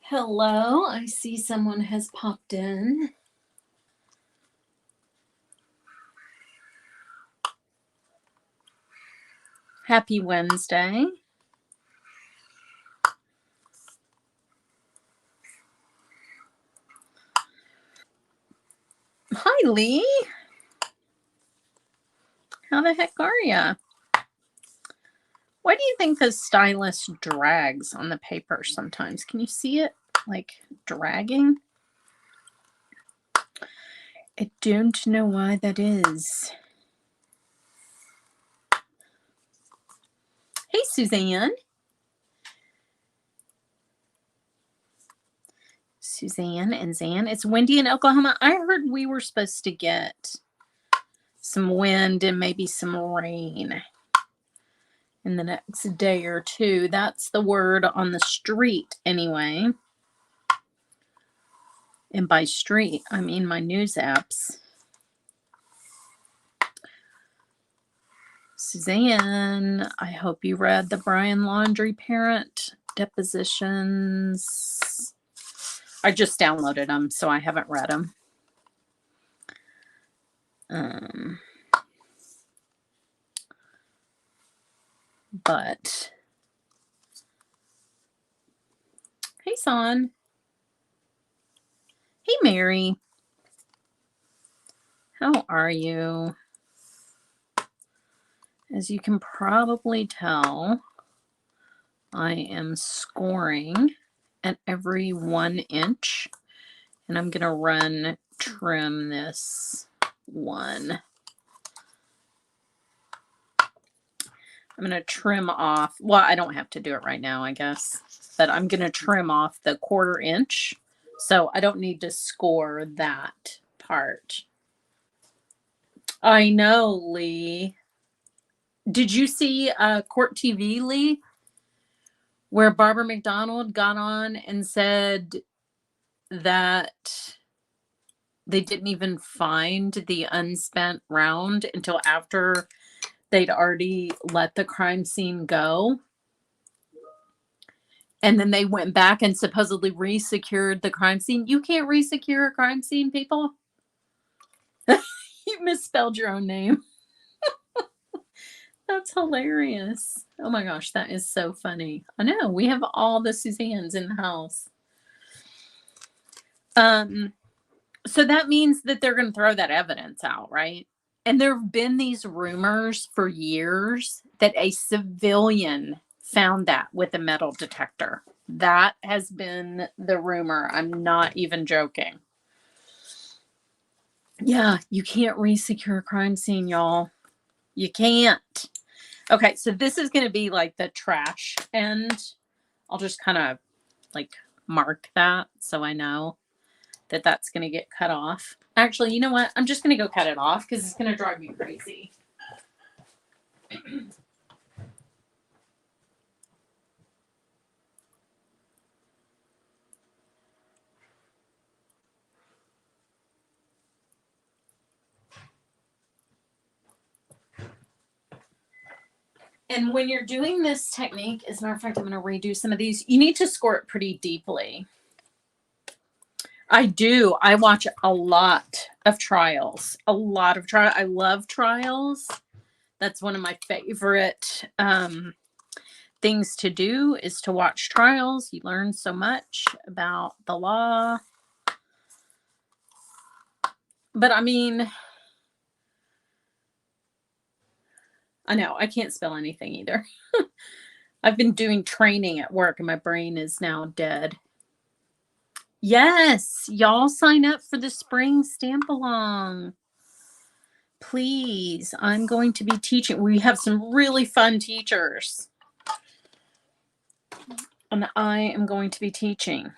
Hello, I see someone has popped in. Happy Wednesday. Hi, Lee. How the heck are ya? Why do you think the stylus drags on the paper sometimes? Can you see it, like, dragging? I don't know why that is. Hey, Suzanne. Suzanne and Zan. It's windy in Oklahoma. I heard we were supposed to get some wind and maybe some rain in the next day or two. That's the word on the street anyway. And by street, I mean my news apps. Suzanne, I hope you read the Brian Laundrie parent depositions. I just downloaded them, so I haven't read them. But hey, Son. Hey, Mary. How are you? As you can probably tell, I am scoring at every 1 inch, and I'm gonna trim this one. I'm gonna trim off, well, I don't have to do it right now, I guess, but I'm gonna trim off the 1/4 inch, so I don't need to score that part. I know, Lee. Did you see Court TV, Lee, where Barbara McDonald got on and said that they didn't even find the unspent round until after they'd already let the crime scene go? And then they went back and supposedly resecured the crime scene. You can't resecure a crime scene, people. You misspelled your own name. That's hilarious. Oh my gosh, that is so funny. I know, we have all the Suzannes in the house. So that means that they're going to throw that evidence out, right? And there have been these rumors for years that a civilian found that with a metal detector. That has been the rumor. I'm not even joking. Yeah, you can't resecure a crime scene, y'all. You can't. Okay, so this is going to be like the trash end. I'll just kind of like mark that so I know that that's going to get cut off. Actually, you know what? I'm just going to go cut it off because it's going to drive me crazy. And when you're doing this technique, as a matter of fact, I'm going to redo some of these. You need to score it pretty deeply. I do. I watch a lot of trials. I love trials. That's one of my favorite things to do is to watch trials. You learn so much about the law. But I mean, I know I can't spell anything either. I've been doing training at work and my brain is now dead. Yes, y'all sign up for the spring stamp along. Please, I'm going to be teaching. We have some really fun teachers. And I am going to be teaching.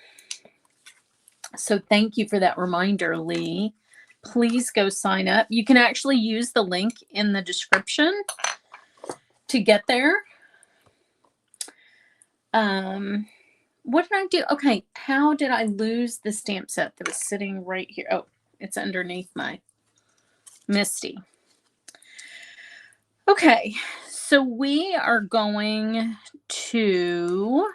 So thank you for that reminder, Lee. Please go sign up. You can actually use the link in the description to get there. What did I do? Okay, how did I lose the stamp set that was sitting right here? Oh, it's underneath my Misty. Okay, so we are going to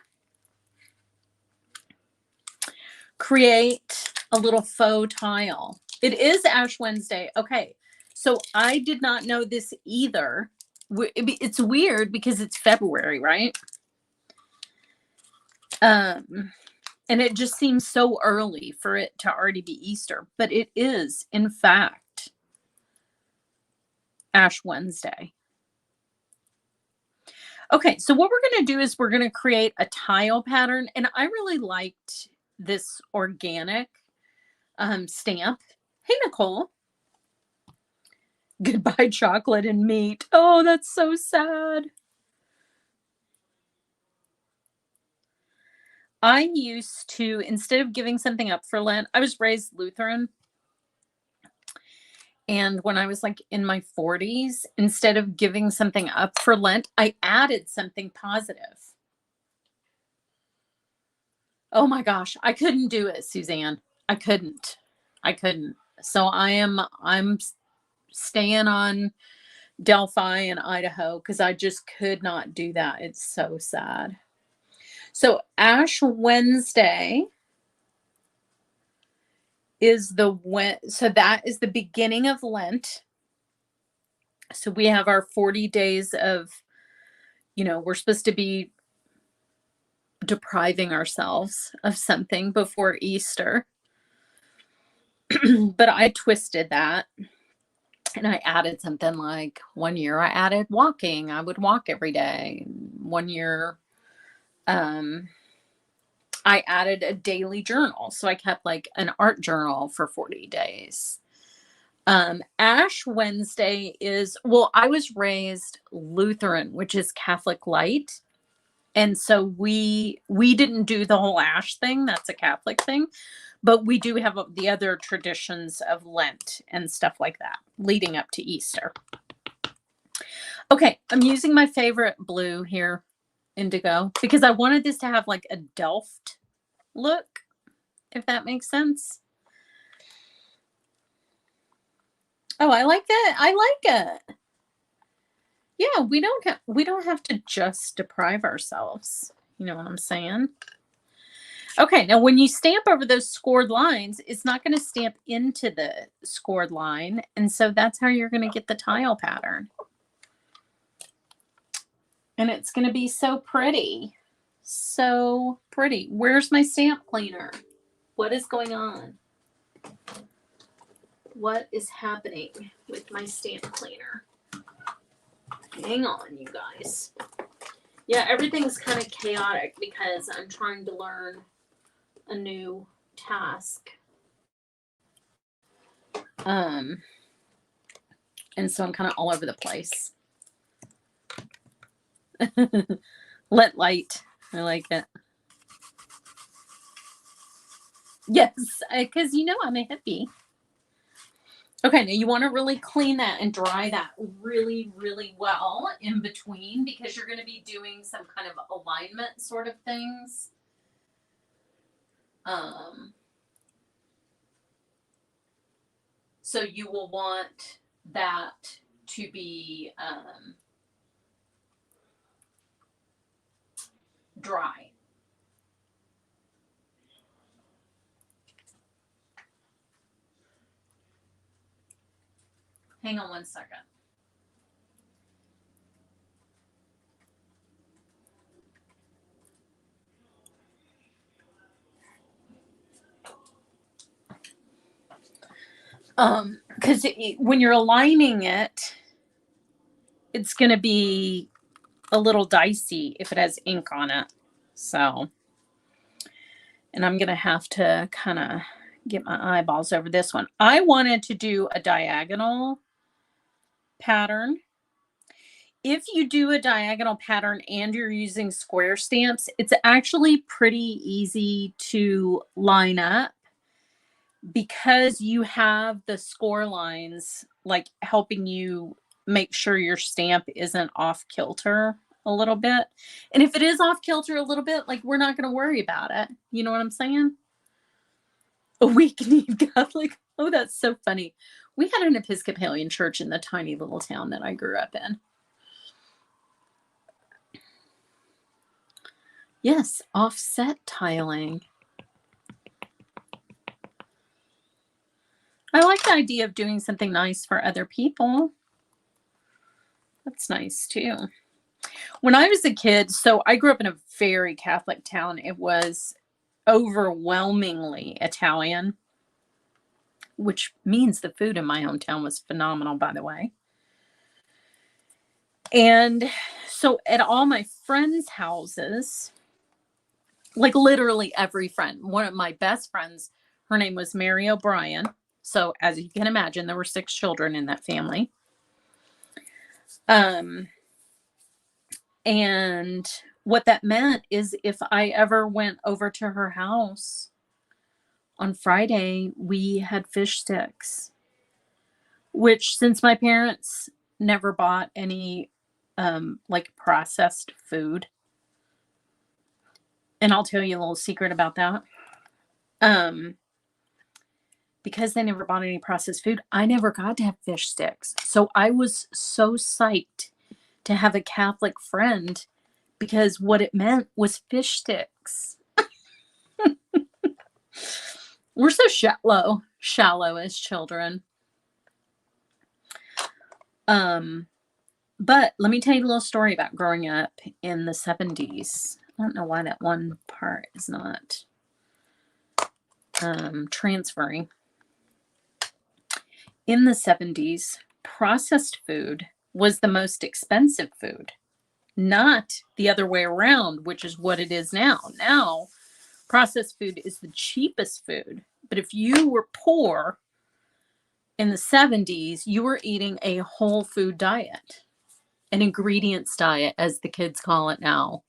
create a little faux tile. It is Ash Wednesday. Okay, so I did not know this either. It's weird because it's February, right? And it just seems so early for it to already be Easter, but it is, in fact, Ash Wednesday. Okay, so what we're going to do is we're going to create a tile pattern, and I really liked this organic stamp. Hey, Nicole. Goodbye, chocolate and meat. Oh, that's so sad. I used to, instead of giving something up for Lent, I was raised Lutheran. And when I was like in my 40s, instead of giving something up for Lent, I added something positive. Oh my gosh, I couldn't do it, Suzanne. I couldn't. So I'm staying on Delphi and Idaho because I just could not do that. It's so sad. So Ash Wednesday is so that is the beginning of Lent. So we have our 40 days of, we're supposed to be depriving ourselves of something before Easter. But I twisted that and I added something like one year I added walking. I would walk every day. One year, I added a daily journal. So I kept like an art journal for 40 days. Ash Wednesday is, well, I was raised Lutheran, which is Catholic light. And so we didn't do the whole ash thing. That's a Catholic thing. But we do have the other traditions of Lent and stuff like that leading up to Easter. Okay, I'm using my favorite blue here, indigo, because I wanted this to have like a Delft look, if that makes sense. Oh, I like that. I like it. Yeah, we don't have to just deprive ourselves. You know what I'm saying? Okay, now when you stamp over those scored lines, it's not going to stamp into the scored line. And so that's how you're going to get the tile pattern. And it's going to be so pretty. So pretty. Where's my stamp cleaner? What is going on? What is happening with my stamp cleaner? Hang on, you guys. Yeah, everything's kind of chaotic because I'm trying to learn a new task. And so I'm kind of all over the place. Let light. I like it. Yes, because I'm a hippie. Okay, now you want to really clean that and dry that really, really well in between because you're going to be doing some kind of alignment sort of things. So you will want that to be dry. Hang on one second. Because when you're aligning it, it's going to be a little dicey if it has ink on it. So, and I'm going to have to kind of get my eyeballs over this one. I wanted to do a diagonal pattern. If you do a diagonal pattern and you're using square stamps, it's actually pretty easy to line up because you have the score lines like helping you make sure your stamp isn't off kilter a little bit. And if it is off kilter a little bit, like, we're not going to worry about it. You know what I'm saying? A weak-kneed Catholic. Oh, that's so funny. We had an Episcopalian church in the tiny little town that I grew up in. Yes, offset tiling. I like the idea of doing something nice for other people. That's nice too. When I was a kid, so I grew up in a very Catholic town. It was overwhelmingly Italian, which means the food in my hometown was phenomenal, by the way. And so at all my friends' houses, like literally every friend, one of my best friends, her name was Mary O'Brien. So as you can imagine, there were 6 children in that family. And what that meant is if I ever went over to her house on Friday, we had fish sticks, which since my parents never bought any like processed food, and I'll tell you a little secret about that. Because they never bought any processed food, I never got to have fish sticks. So I was so psyched to have a Catholic friend because what it meant was fish sticks. We're so shallow as children. But let me tell you a little story about growing up in the 70s. I don't know why that one part is not transferring. In the 70s, processed food was the most expensive food, not the other way around, which is what it is now. Now, processed food is the cheapest food. But if you were poor in the 70s, you were eating a whole food diet, an ingredients diet, as the kids call it now.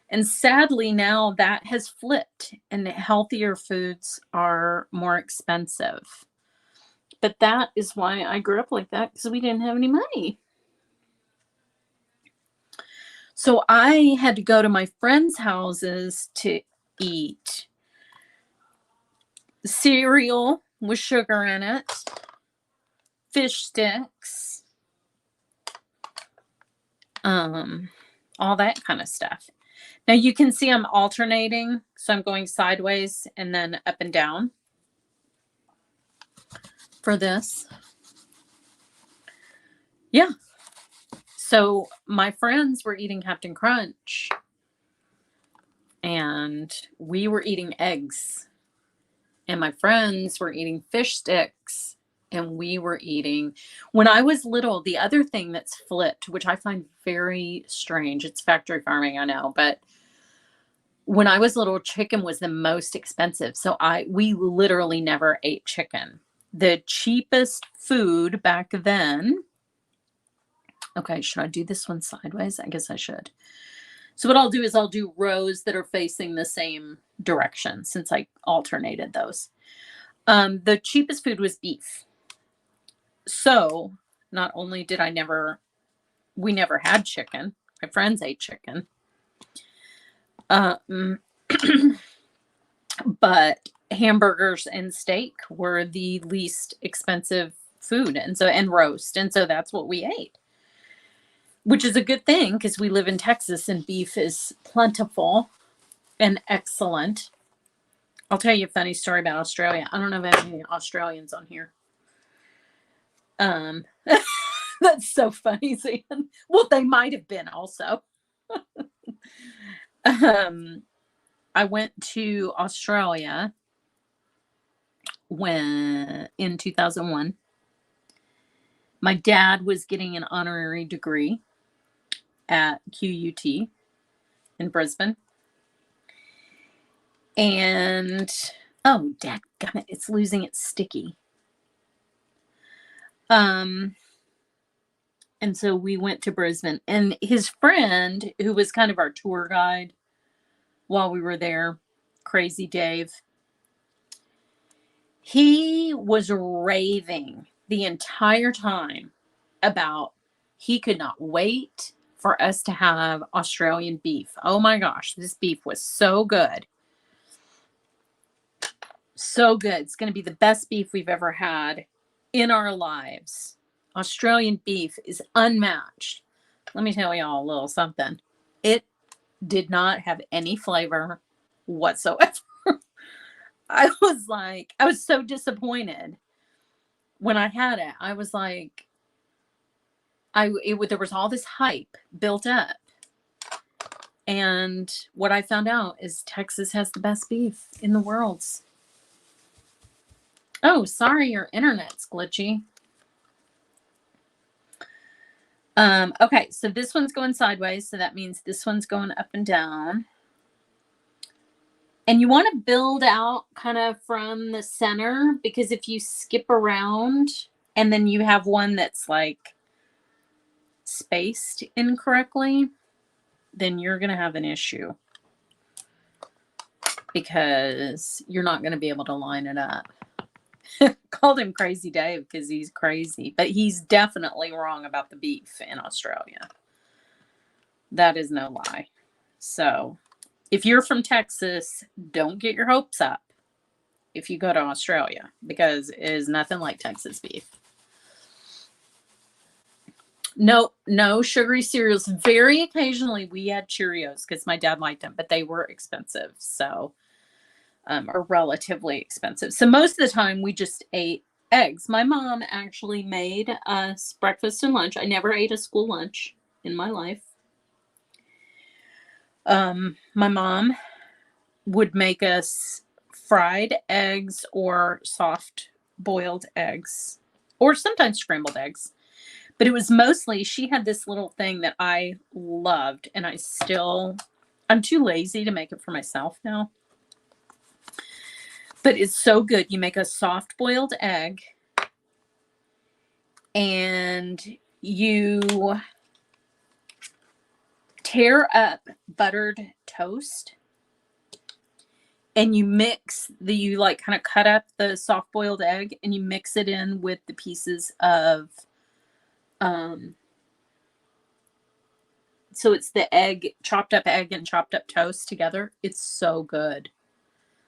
And sadly, now that has flipped and healthier foods are more expensive. But that is why I grew up like that, because we didn't have any money. So I had to go to my friends' houses to eat cereal with sugar in it, fish sticks, all that kind of stuff. Now you can see I'm alternating. So I'm going sideways and then up and down for this. Yeah. So my friends were eating Captain Crunch and we were eating eggs. And my friends were eating fish sticks and we were eating. When I was little, the other thing that's flipped, which I find very strange, it's factory farming, I know, but when I was little, chicken was the most expensive. So we literally never ate chicken. The cheapest food back then. Okay, should I do this one sideways? I guess I should. So what I'll do is I'll do rows that are facing the same direction since I alternated those. The cheapest food was beef. So not only did we never had chicken. My friends ate chicken. But hamburgers and steak were the least expensive food, and roast. And so that's what we ate, which is a good thing because we live in Texas and beef is plentiful and excellent. I'll tell you a funny story about Australia. I don't know if I have any Australians on here. That's so funny, Zan. Well, they might have been also. I went to Australia in 2001. My dad was getting an honorary degree at QUT in Brisbane. And, oh, dadgummit, it's losing its sticky. And so we went to Brisbane, and his friend, who was kind of our tour guide while we were there, Crazy Dave, he was raving the entire time about he could not wait for us to have Australian beef. Oh my gosh, this beef was so good. So good. It's going to be the best beef we've ever had in our lives. Australian beef is unmatched. Let me tell y'all a little something. It did not have any flavor whatsoever. I was so disappointed when I had it. I was like, there was all this hype built up. And what I found out is Texas has the best beef in the world. Oh, sorry, your internet's glitchy. Okay, so this one's going sideways, so that means this one's going up and down. And you want to build out kind of from the center, because if you skip around and then you have one that's like spaced incorrectly, then you're going to have an issue because you're not going to be able to line it up. Called him Crazy Dave because he's crazy, but he's definitely wrong about the beef in Australia. That is no lie. So if you're from Texas, don't get your hopes up if you go to Australia, because it is nothing like Texas beef. No sugary cereals. Very occasionally we had Cheerios because my dad liked them, but they were expensive. So, or relatively expensive. So most of the time we just ate eggs. My mom actually made us breakfast and lunch. I never ate a school lunch in my life. My mom would make us fried eggs or soft boiled eggs, or sometimes scrambled eggs. But it was mostly, she had this little thing that I loved, and I'm too lazy to make it for myself now. But it's so good. You make a soft boiled egg, and you tear up buttered toast, and you kind of cut up the soft boiled egg, and you mix it in with the pieces of so it's the chopped up egg and chopped up toast together. It's so good.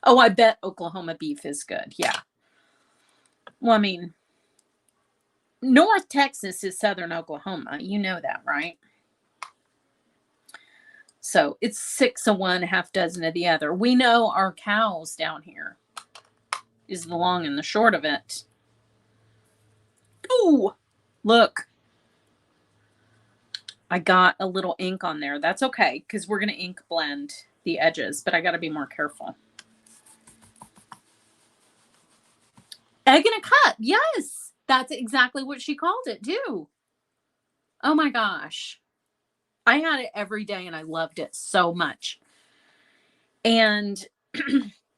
Oh, I bet Oklahoma beef is good. Yeah. Well, I mean, North Texas is southern Oklahoma. You know that, right? So it's 6 of one, half dozen of the other. We know our cows down here is the long and the short of it. Ooh, look. I got a little ink on there. That's okay, because we're going to ink blend the edges, but I got to be more careful. Egg in a cup. Yes, that's exactly what she called it too. Oh my gosh. I had it every day and I loved it so much. And,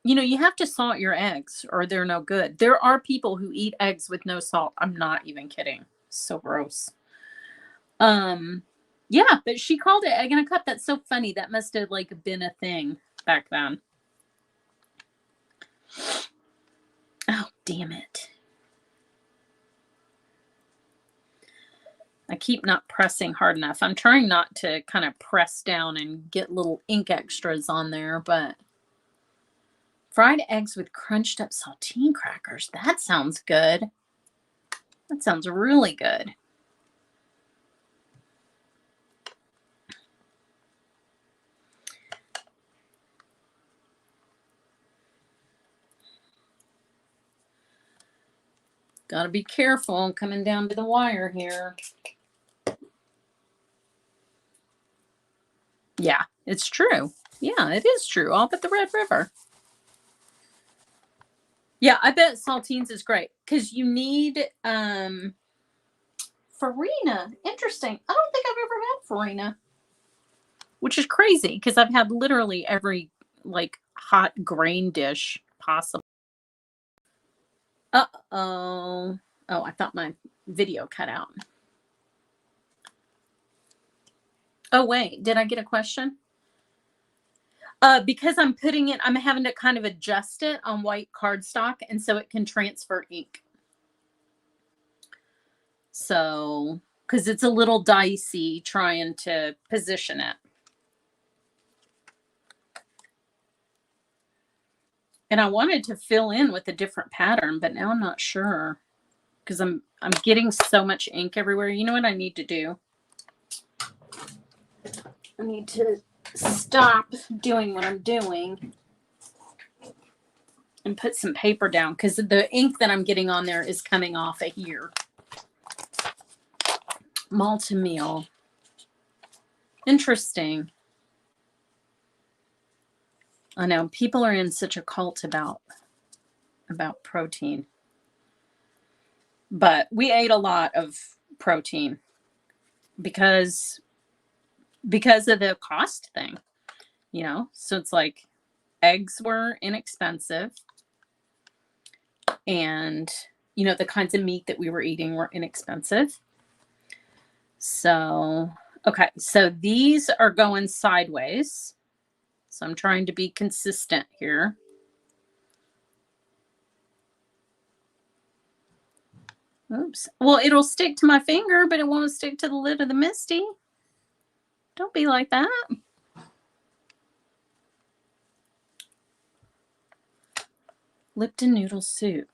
you have to salt your eggs or they're no good. There are people who eat eggs with no salt. I'm not even kidding. So gross. Yeah, but she called it egg in a cup. That's so funny. That must have been a thing back then. Oh, damn it. I keep not pressing hard enough. I'm trying not to kind of press down and get little ink extras on there, but fried eggs with crunched up saltine crackers. That sounds good. That sounds really good. Gotta be careful coming down to the wire here. Yeah, it's true. Yeah, it is true. All but the Red River. Yeah, I bet saltines is great because you need farina. Interesting. I don't think I've ever had farina, which is crazy because I've had literally every hot grain dish possible. Uh-oh. Oh, I thought my video cut out. Oh, wait. Did I get a question? Because I'm having to kind of adjust it on white cardstock, and so it can transfer ink. So because it's a little dicey trying to position it. And I wanted to fill in with a different pattern, but now I'm not sure because I'm getting so much ink everywhere. You know what I need to do? I need to stop doing what I'm doing and put some paper down because the ink that I'm getting on there is coming off of here. Maltomeal. Interesting. I know people are in such a cult about protein. But we ate a lot of protein because of the cost thing, you know? So it's like eggs were inexpensive and, you know, the kinds of meat that we were eating were inexpensive. So, okay. So these are going sideways. So I'm trying to be consistent here. Oops. Well, it'll stick to my finger, but it won't stick to the lid of the Misty. Don't be like that. Lipton noodle soup.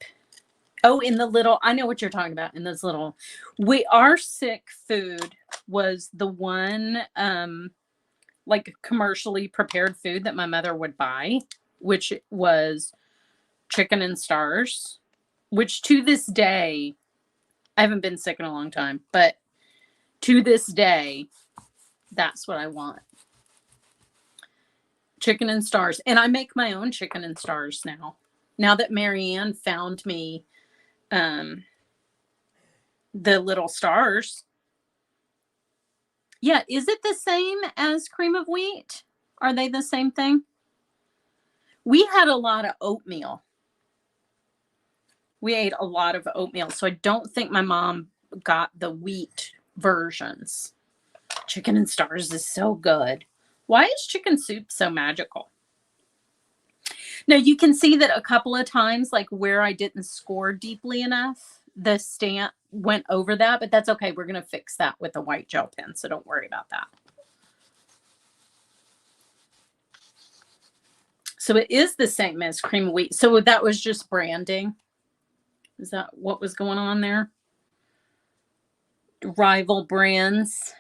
Oh, in the little, I know what you're talking about. In those little, our sick food was the one, like commercially prepared food that my mother would buy, which was chicken and stars, which to this day, I haven't been sick in a long time, but to this day, that's what I want. Chicken and stars. And I make my own chicken and stars now. Now that Marianne found me the little stars. Yeah, is it the same as cream of wheat? Are they the same thing? We had a lot of oatmeal. We ate a lot of oatmeal, so I don't think my mom got the wheat versions. Chicken and stars is so good. Why is chicken soup so magical? Now you can see that a couple of times, like where I didn't score deeply enough, the stamp went over that, but that's okay. We're going to fix that with a white gel pen, so don't worry about that. So it is the same as cream of wheat. So that was just branding. Is that what was going on there? Rival brands.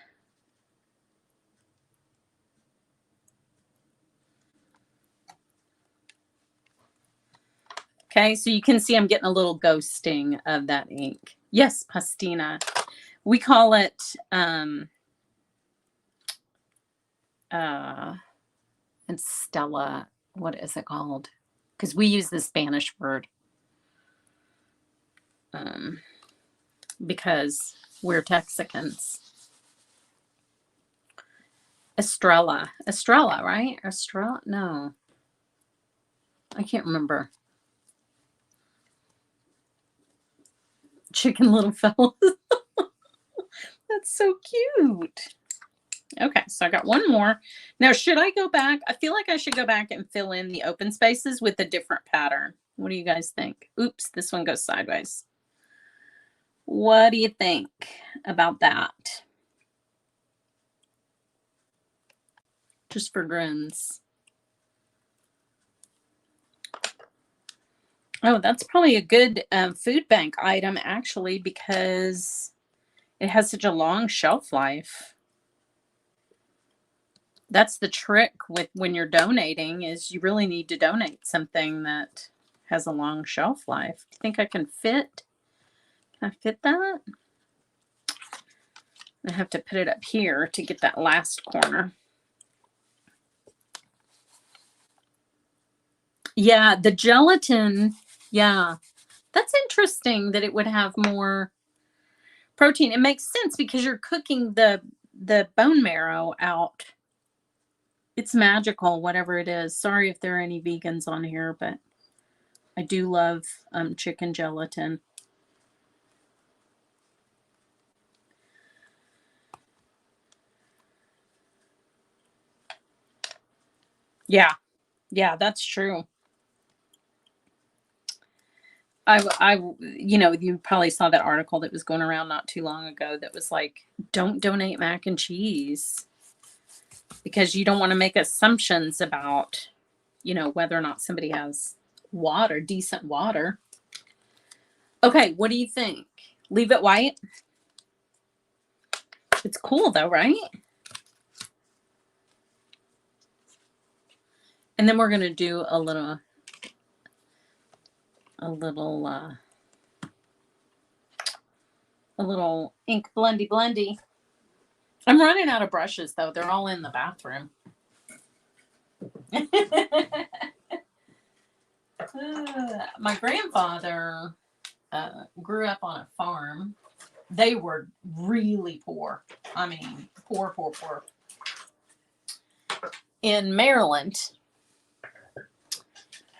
Okay, so you can see I'm getting a little ghosting of that ink. Yes, pastina. We call it and Stella. What is it called? Because we use the Spanish word. Because we're Texicans. Estrella, right? Estrella? No, I can't remember. Chicken Little Fellas. That's so cute. Okay, so I got one more. Now, should I go back? I feel like I should go back and fill in the open spaces with a different pattern. What do you guys think? Oops, this one goes sideways. What do you think about that? Just for grins. Oh, that's probably a good food bank item, actually, because it has such a long shelf life. That's the trick with when you're donating is you really need to donate something that has a long shelf life. Do you think I can fit? Can I fit that? I have to put it up here to get that last corner. Yeah, the gelatin. Yeah, that's interesting that it would have more protein. It makes sense because you're cooking the bone marrow out. It's magical, whatever it is. Sorry if there are any vegans on here, but I do love chicken gelatin. Yeah, that's true. you probably saw that article that was going around not too long ago that was like, don't donate mac and cheese because you don't want to make assumptions about, whether or not somebody has water, decent water. Okay, what do you think? Leave it white? It's cool though, right? And then we're going to do a little ink blendy. I'm running out of brushes though. They're all in the bathroom. My grandfather grew up on a farm. They were really poor. I mean, poor. In Maryland.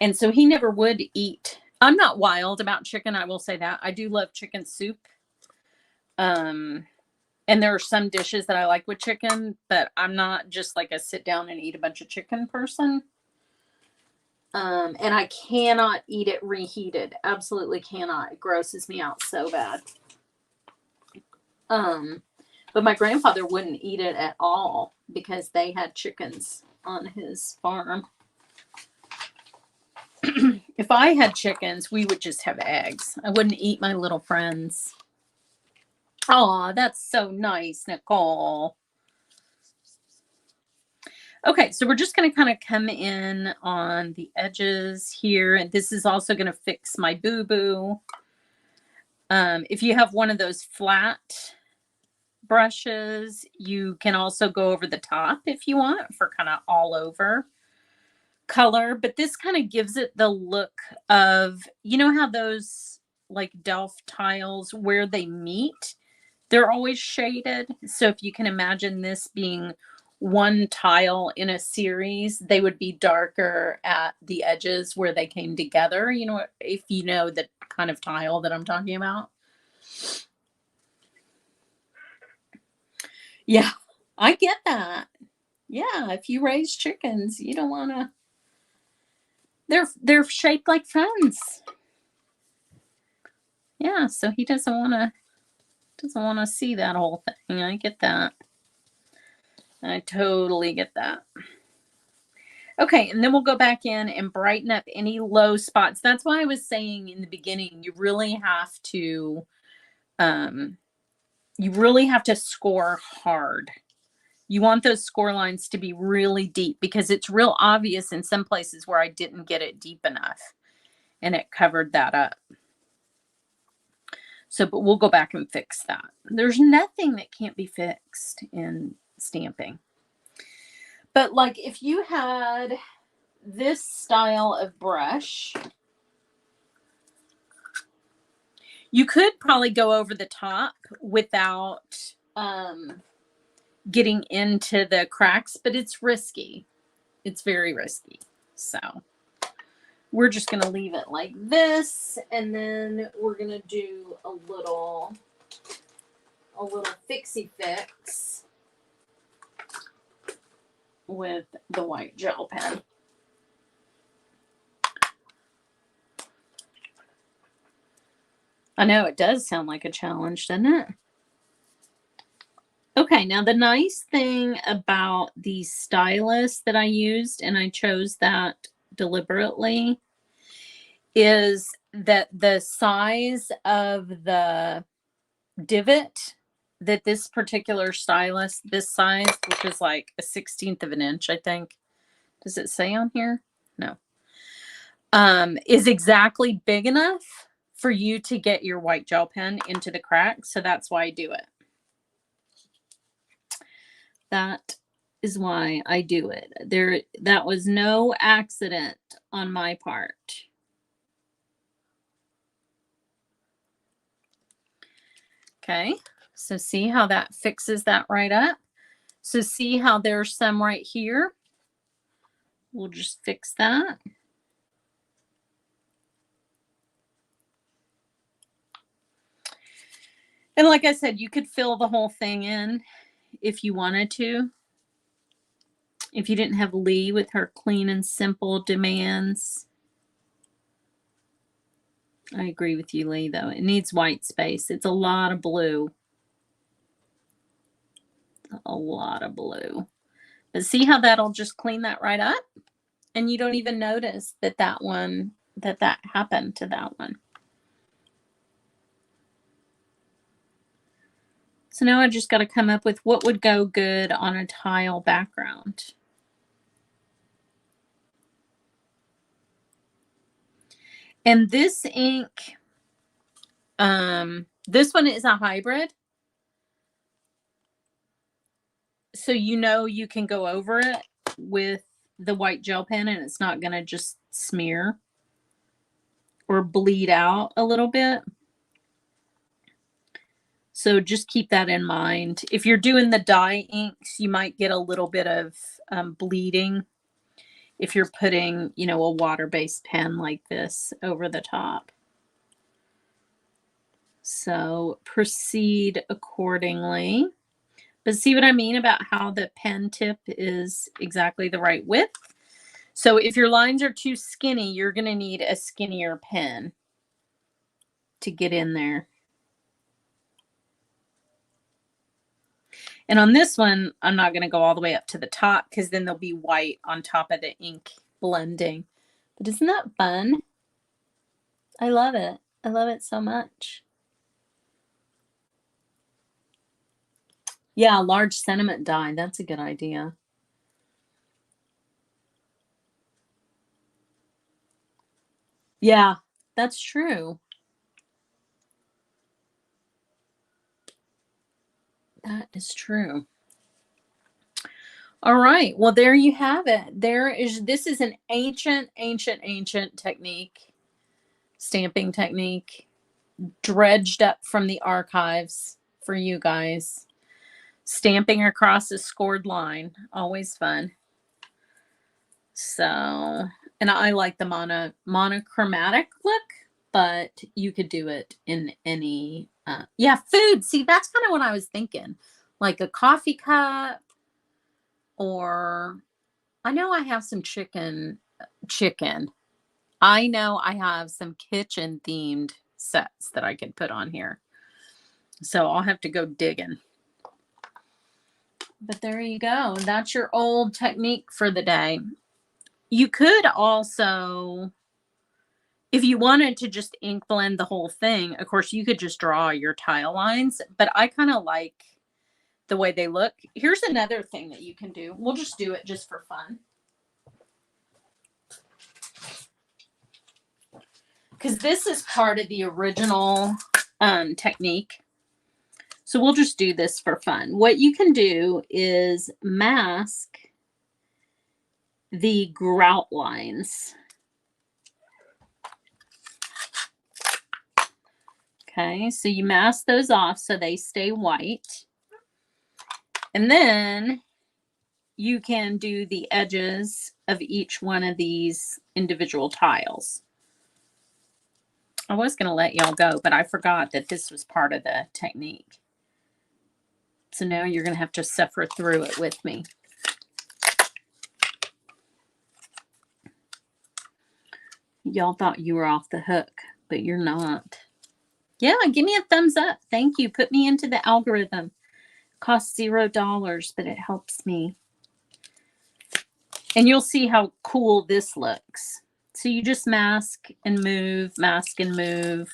And so he never would eat. I'm not wild about chicken. I will say that. I do love chicken soup. And there are some dishes that I like with chicken, but I'm not just like a sit down and eat a bunch of chicken person. And I cannot eat it reheated. Absolutely cannot. It grosses me out so bad. But my grandfather wouldn't eat it at all because they had chickens on his farm. If I had chickens, we would just have eggs. I wouldn't eat my little friends. Oh, that's so nice, Nicole. Okay, so we're just going to kind of come in on the edges here. And this is also going to fix my boo-boo. If you have one of those flat brushes, you can also go over the top if you want for kind of all over color. But this kind of gives it the look of, how those like Delft tiles where they meet, they're always shaded. So if you can imagine this being one tile in a series, they would be darker at the edges where they came together. If you know the kind of tile that I'm talking about. Yeah, I get that. Yeah, if you raise chickens, you don't want to. They're shaped like friends. Yeah, so he doesn't want to see that whole thing. I get that. I totally get that. Okay, and then we'll go back in and brighten up any low spots. That's why I was saying in the beginning, you really have to score hard. You want those score lines to be really deep because it's real obvious in some places where I didn't get it deep enough and it covered that up. So, but we'll go back and fix that. There's nothing that can't be fixed in stamping. But like if you had this style of brush, you could probably go over the top without getting into the cracks, but it's risky. It's very risky. So we're just going to leave it like this. And then we're going to do a little fixie fix with the white gel pen. I know it does sound like a challenge, doesn't it? Okay, now the nice thing about the stylus that I used, and I chose that deliberately, is that the size of the divot that this particular stylus, this size, which is like a 1/16 of an inch, I think. Does it say on here? No. Is exactly big enough for you to get your white gel pen into the crack. So that's why I do it. That is why I do it. That was no accident on my part. Okay, so see how that fixes that right up? So see how there's some right here? We'll just fix that. And like I said, you could fill the whole thing in if you wanted to. If you didn't have Lee with her clean and simple demands. I agree with you, Lee, though. It needs white space. It's a lot of blue. A lot of blue. But see how that'll just clean that right up? And you don't even notice that that happened to that one. So now I just got to come up with what would go good on a tile background. And this ink, this one is a hybrid. So you know you can go over it with the white gel pen and it's not going to just smear or bleed out a little bit. So just keep that in mind. If you're doing the dye inks, you might get a little bit of bleeding if you're putting, you know, a water-based pen like this over the top. So proceed accordingly. But see what I mean about how the pen tip is exactly the right width? So if your lines are too skinny, you're going to need a skinnier pen to get in there. And on this one, I'm not going to go all the way up to the top because then there'll be white on top of the ink blending. But isn't that fun? I love it. I love it so much. Yeah, large sentiment die. That's a good idea. Yeah, that's true. That is true. All right. Well, there you have it. This is an ancient technique, stamping technique, dredged up from the archives for you guys. Stamping across a scored line, always fun. So, and I like the monochromatic look, but you could do it in any, yeah, food. See, that's kind of what I was thinking. Like a coffee cup, or I know I have some chicken. I know I have some kitchen themed sets that I could put on here. So I'll have to go digging. But there you go. That's your old technique for the day. You could also, if you wanted to just ink blend the whole thing, of course, you could just draw your tile lines, but I kind of like the way they look. Here's another thing that you can do. We'll just do it just for fun. Because this is part of the original technique. So we'll just do this for fun. What you can do is mask the grout lines. Okay, so you mask those off so they stay white. And then you can do the edges of each one of these individual tiles. I was going to let y'all go, but I forgot that this was part of the technique. So now you're going to have to suffer through it with me. Y'all thought you were off the hook, but you're not. Yeah, give me a thumbs up. Thank you. Put me into the algorithm. Costs $0, but it helps me. And you'll see how cool this looks. So you just mask and move, mask and move.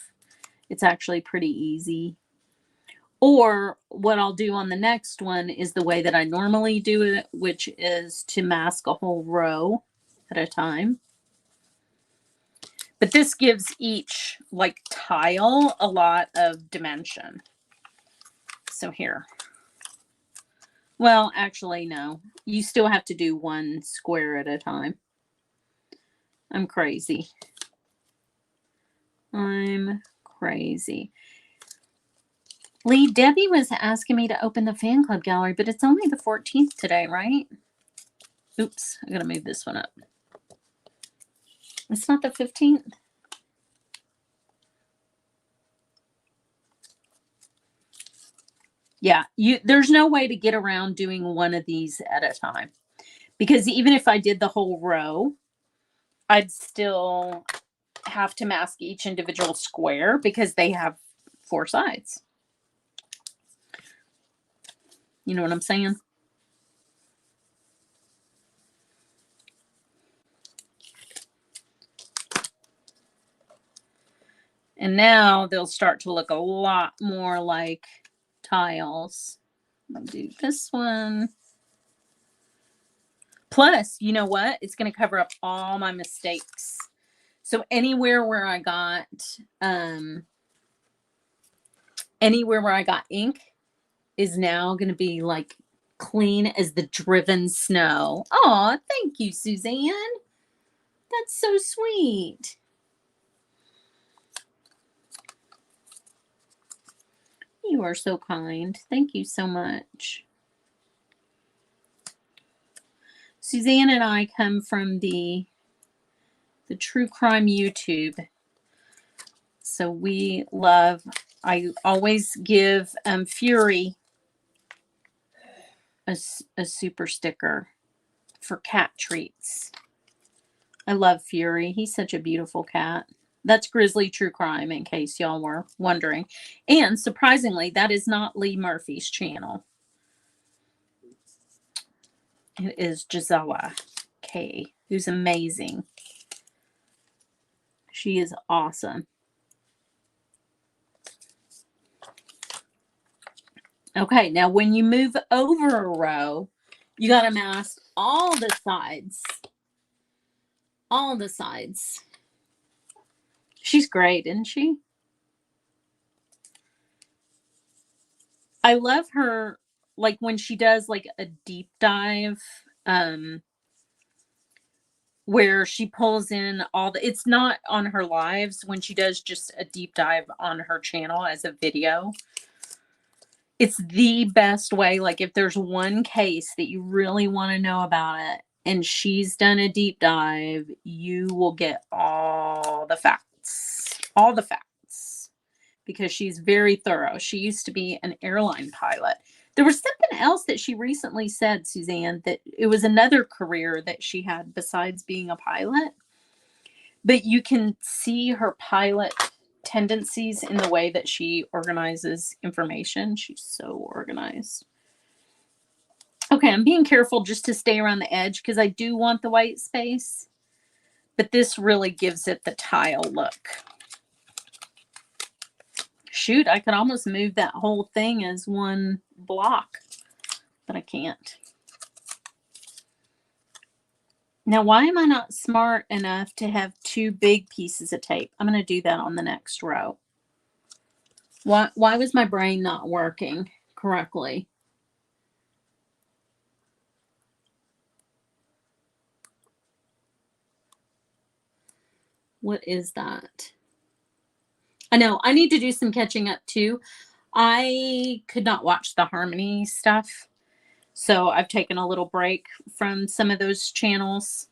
It's actually pretty easy. Or what I'll do on the next one is the way that I normally do it, which is to mask a whole row at a time. But this gives each like tile a lot of dimension. So here. Well, actually, no. You still have to do one square at a time. I'm crazy. I'm crazy. Lee, Debbie was asking me to open the fan club gallery, but it's only the 14th today, right? Oops, I gotta move this one up. It's not the 15th. Yeah, there's no way to get around doing one of these at a time. Because even if I did the whole row, I'd still have to mask each individual square because they have 4 sides. You know what I'm saying? And now they'll start to look a lot more like tiles. I'll do this one. Plus, you know what? It's going to cover up all my mistakes. So anywhere where I got ink is now going to be like clean as the driven snow. Oh, thank you, Suzanne. That's so sweet. You are so kind. Thank you so much. Suzanne and I come from the true crime YouTube. So we love, I always give Fury a super sticker for cat treats. I love Fury. He's such a beautiful cat. That's Grizzly True Crime, in case y'all were wondering. And surprisingly, that is not Lee Murphy's channel. It is Gisela K, who's amazing. She is awesome. Okay, now when you move over a row, you got to mask all the sides. All the sides. She's great, isn't she? I love her, like when she does like a deep dive, where she pulls in all the, it's not on her lives, when she does just a deep dive on her channel as a video. It's the best way. Like if there's one case that you really want to know about it and she's done a deep dive, you will get all the facts, because she's very thorough. She used to be an airline pilot. There was something else that she recently said, Suzanne, that it was another career that she had besides being a pilot. But you can see her pilot tendencies in the way that she organizes information. She's so organized. Okay, I'm being careful just to stay around the edge because I do want the white space. But this really gives it the tile look. Shoot, I could almost move that whole thing as one block, but I can't. Now, why am I not smart enough to have 2 big pieces of tape? I'm going to do that on the next row. Why was my brain not working correctly? What is that? I know I need to do some catching up too. I could not watch the Harmony stuff, so I've taken a little break from some of those channels.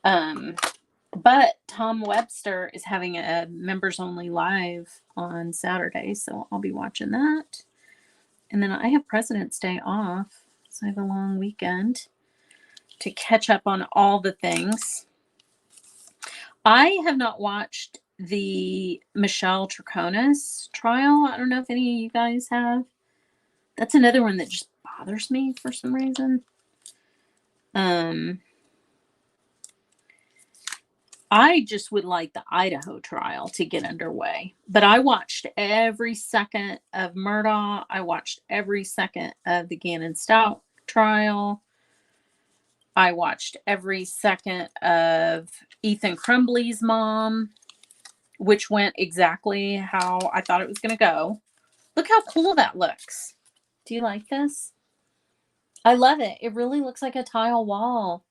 But Tom Webster is having a members only live on Saturday, so I'll be watching that. And then I have President's Day off, so I have a long weekend to catch up on all the things. I have not watched the Michelle Troconis trial. I don't know if any of you guys have. That's another one that just bothers me for some reason. I just would like the Idaho trial to get underway. But I watched every second of Murdaugh. I watched every second of the Gannon Stout trial. I watched every second of Ethan Crumbly's mom, which went exactly how I thought it was going to go. Look how cool that looks. Do you like this? I love it. It really looks like a tile wall.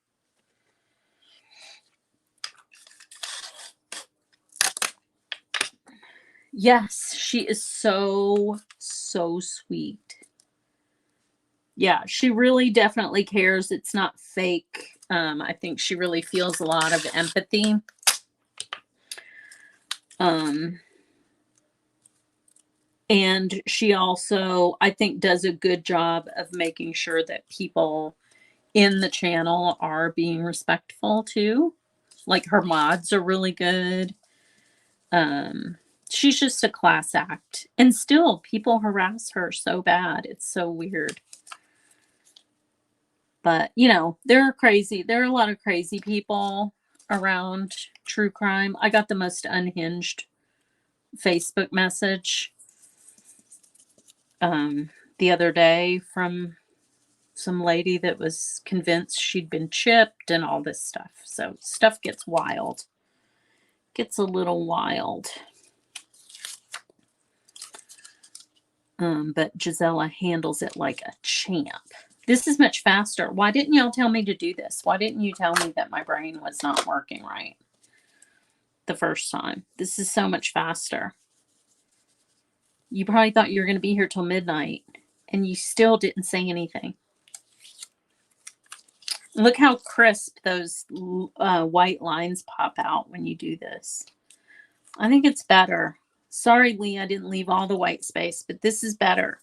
Yes, she is so, so sweet. Yeah, she really definitely cares. It's not fake. I think she really feels a lot of empathy. And she also, I think, does a good job of making sure that people in the channel are being respectful too. Like her mods are really good. She's just a class act. And still, people harass her so bad. It's so weird. But, you know, there are a lot of crazy people around true crime. I got the most unhinged Facebook message the other day from some lady that was convinced she'd been chipped and all this stuff. So stuff gets wild. Gets a little wild. But Gisela handles it like a champ. This is much faster. Why didn't y'all tell me to do this? Why didn't you tell me that my brain was not working right the first time? This is so much faster. You probably thought you were going to be here till midnight, and you still didn't say anything. Look how crisp those white lines pop out when you do this. I think it's better. Sorry, Lee, I didn't leave all the white space, but this is better.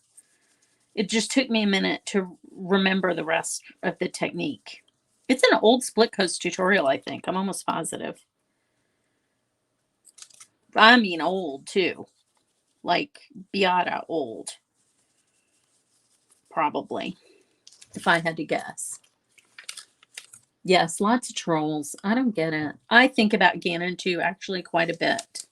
It just took me a minute to remember the rest of the technique. It's an old split coast tutorial, I think. I'm almost positive. I mean old, too. Like, Beata old. Probably. If I had to guess. Yes, lots of trolls. I don't get it. I think about Gannon, too, actually, quite a bit.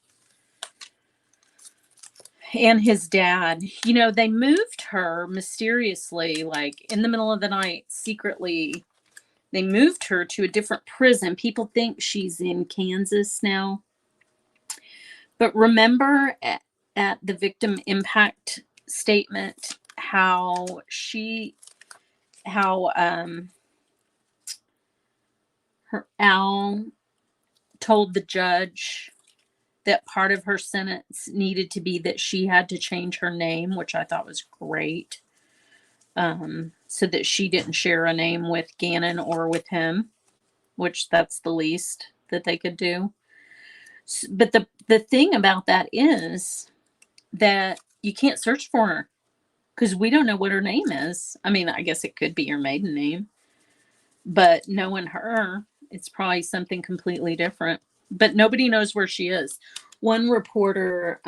And his dad, you know, they moved her mysteriously, like in the middle of the night, secretly. They moved her to a different prison. People think she's in Kansas now. But remember at the victim impact statement how her Al told the judge that part of her sentence needed to be that she had to change her name, which I thought was great. So that she didn't share a name with Gannon or with him, which that's the least that they could do. But the thing about that is that you can't search for her because we don't know what her name is. I mean, I guess it could be her maiden name, but knowing her, it's probably something completely different. But nobody knows where she is. One reporter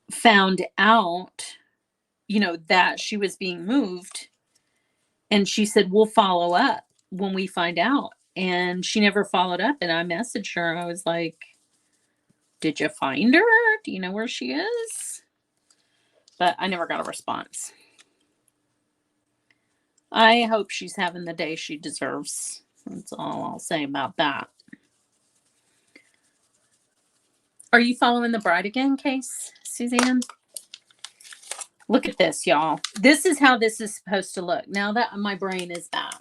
found out, you know, that she was being moved. And she said, we'll follow up when we find out. And she never followed up. And I messaged her. I was like, did you find her? Do you know where she is? But I never got a response. I hope she's having the day she deserves. That's all I'll say about that. Are you following the Bride Again case, Suzanne? Look at this, y'all. This is how this is supposed to look. Now that my brain is back.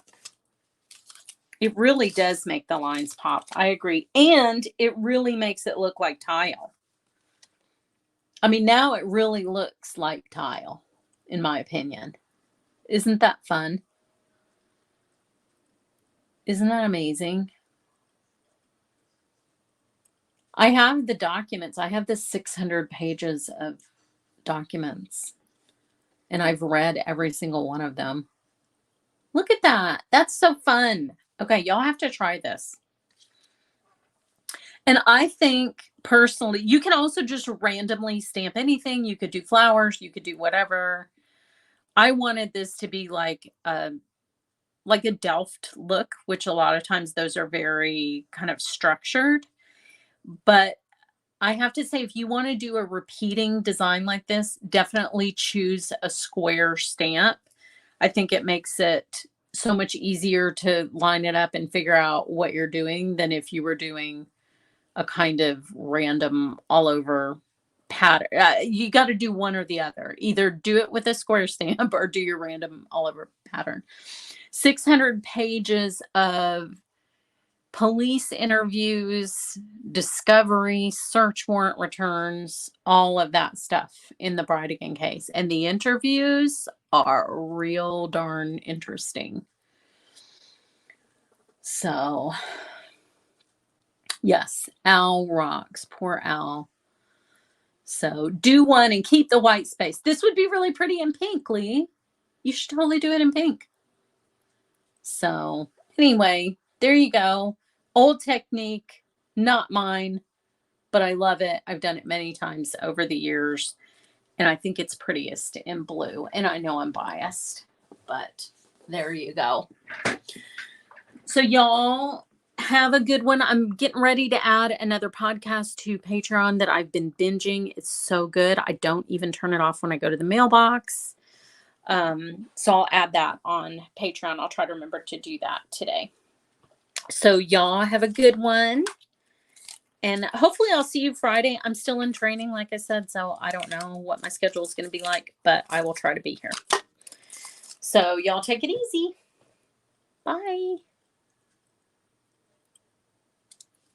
It really does make the lines pop. I agree. And it really makes it look like tile. I mean, now it really looks like tile, in my opinion. Isn't that fun? Isn't that amazing? I have the documents. I have the 600 pages of documents. And I've read every single one of them. Look at that. That's so fun. Okay, y'all have to try this. And I think personally, you can also just randomly stamp anything. You could do flowers. You could do whatever. I wanted this to be like a Delft look, which a lot of times those are very kind of structured. But I have to say, if you want to do a repeating design like this, definitely choose a square stamp. I think it makes it so much easier to line it up and figure out what you're doing than if you were doing a kind of random all over pattern. You got to do one or the other. Either do it with a square stamp or do your random all over pattern. 600 pages of police interviews, discovery, search warrant returns, all of that stuff in the Bride Again case. And the interviews are real darn interesting. So, yes, Al rocks. Poor Al. So, do one and keep the white space. This would be really pretty in pink, Lee. You should totally do it in pink. So, anyway, there you go. Old technique, Not mine, but I love it. I've done it many times over the years, and I think it's prettiest in blue. And I know I'm biased, but there you go. So y'all have a good one. I'm getting ready to add another podcast to Patreon that I've been binging. It's so good. I don't even turn it off when I go to the mailbox. So I'll add that on Patreon. I'll try to remember to do that today. So y'all have a good one. And hopefully I'll see you Friday. I'm still in training, like I said, so I don't know what my schedule is going to be like, but I will try to be here. So y'all take it easy. Bye.